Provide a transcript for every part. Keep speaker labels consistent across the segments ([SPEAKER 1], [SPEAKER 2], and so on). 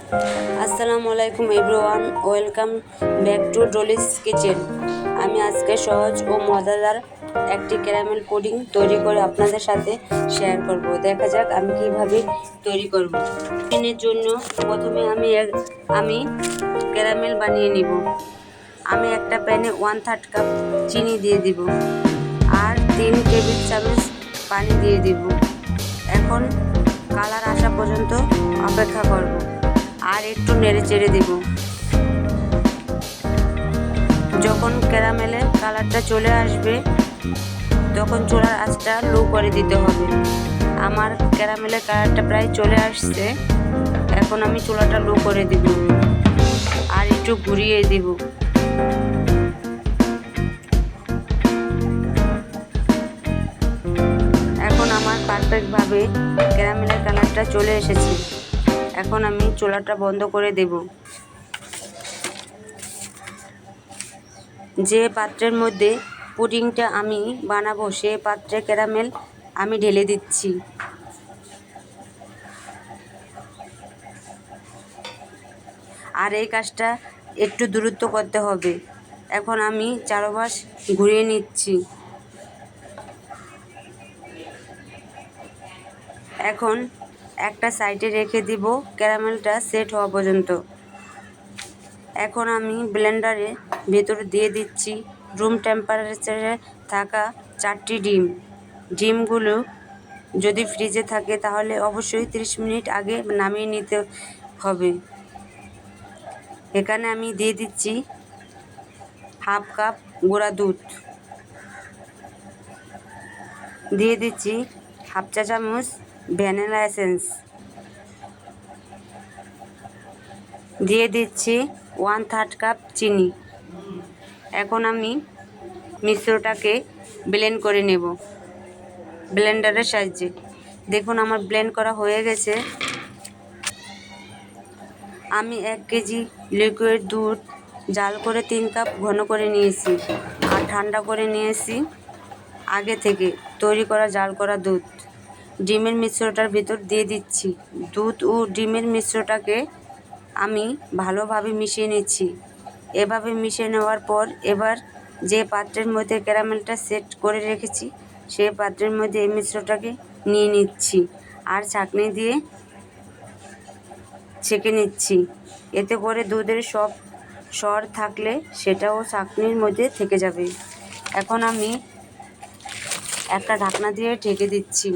[SPEAKER 1] আসসালামু আলাইকুম everyone, welcome back to Dolly's kitchen. আমি আজকে সহজ ও মজাদার একটি ক্যারামেল পুডিং তৈরি করে আপনাদের সাথে শেয়ার করব। দেখা যাক আমি কিভাবে তৈরি করব। পুডিংয়ের জন্য প্রথমে আমি ক্যারামেল বানিয়ে নিব। আমি একটা প্যানে 1/3 কাপ চিনি দিয়ে দিব আর 3 টেবিল চামচ পানি দিয়ে দিব। এখন কালার আসা পর্যন্ত অপেক্ষা করব আর একটু নেড়ে চেড়ে দেব। যখন ক্যারামেলের কালারটা চলে আসবে তখন চুলার আঁচটা লো করে দিতে হবে। আমার ক্যারামেলের কালারটা প্রায় চলে আসছে, এখন আমি চুলাটা লো করে দিব আর একটু ঘুরিয়ে দিব। এখন আমার পারফেক্টভাবে ক্যারামেলের কালারটা চলে এসেছে। এখন আমি চুলাটা বন্ধ করে দেব। যে পাত্রের মধ্যে পুডিংটা আমি বানাবো সেই পাত্রে ক্যারামেল আমি ঢেলে দিচ্ছি। আর এই কাজটা একটু দ্রুত করতে হবে। এখন আমি চারপাশ ঘুরিয়ে নিচ্ছি। এখন একটা সাইডে রেখে দিব ক্যারামেলটা সেট হওয়া পর্যন্ত। এখন আমি ব্লেন্ডারে ভেতর দিয়ে দিচ্ছি রুম টেম্পারেচারে থাকা 4টি ডিম। ডিমগুলো যদি ফ্রিজে থাকে তাহলে অবশ্যই 30 মিনিট আগে নামিয়ে নিতে হবে। এখানে আমি দিয়ে দিচ্ছি হাফ কাপ গুঁড়া দুধ, দিয়ে দিচ্ছি হাফ চা চামচ ভ্যানিলা এসেন্স, দিয়ে দিচ্ছি 1/3 কাপ চিনি। এখন আমি মিশ্রটাকে ব্লেন্ড করে নেব ব্লেন্ডারের সাহায্যে। দেখুন আমার ব্লেন্ড করা হয়ে গেছে। আমি 1 কেজি লিকুইড দুধ জাল করে 3 কাপ ঘন করে নিয়েছি আর ঠান্ডা করে নিয়েছি আগে থেকে তৈরি করা জাল করা দুধ। ডিমের মিশ্রটার ভিতর দিয়ে দিচ্ছি। দুধ ও ডিমের মিশ্রটাকে আমি ভালোভাবে মিশিয়ে নিচ্ছি। এভাবে মিশিয়ে নেওয়ার পর এবার যে পাত্রের মধ্যে ক্যারামেলটা সেট করে রেখেছি সেই পাত্রের মধ্যে এই মিশ্রটাকে নিয়ে নিচ্ছি আর ছাঁকনি দিয়ে ছেঁকে নিচ্ছি। এতে করে দুধের সব সর থাকলে সেটাও ছাঁকনির মধ্যে থেকে যাবে। এখন আমি একটা ঢাকনা দিয়ে ঢেকে দিচ্ছি।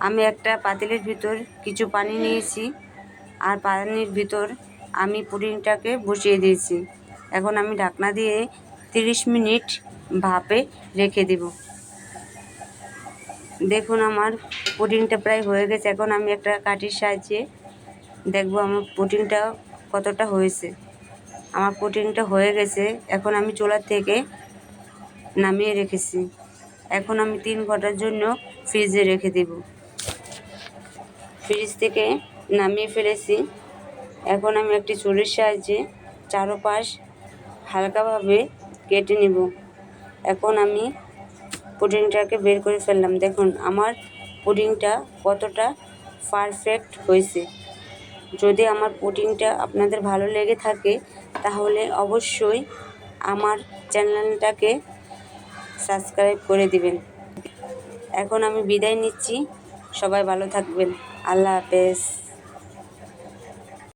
[SPEAKER 1] আমি একটা পাতিলের ভিতর কিছু পানি নিয়েছি আর পানির ভিতর আমি পুডিংটাকে বসিয়ে দিয়েছি। এখন আমি ঢাকনা দিয়ে 30 মিনিট ভাপে রেখে দেব। দেখুন আমার পুডিংটা প্রায় হয়ে গেছে। এখন আমি একটা কাঠির সাহায্যে দেখব আমার পুডিংটা কতটা হয়েছে। আমার পুডিংটা হয়ে গেছে। এখন আমি চুলা থেকে নামিয়ে রেখেছি। এখন আমি 3 ঘন্টার জন্য ফ্রিজে রেখে দেব। ফ্রিজ থেকে নামিয়ে ফেলেছি। এখন আমি একটি ছুরির সাহায্যে চারপাশ হালকাভাবে কেটে নেব। এখন আমি পুডিংটাকে বের করে ফেললাম। দেখুন আমার পুডিংটা কতটা পারফেক্ট হয়েছে। যদি আমার পুডিংটা আপনাদের ভালো লেগে থাকে তাহলে অবশ্যই আমার চ্যানেলটাকে সাবস্ক্রাইব করে দিবেন। এখন আমি বিদায় নিচ্ছি। সবাই ভালো থাকবেন। আল্লাহ হাফেজ।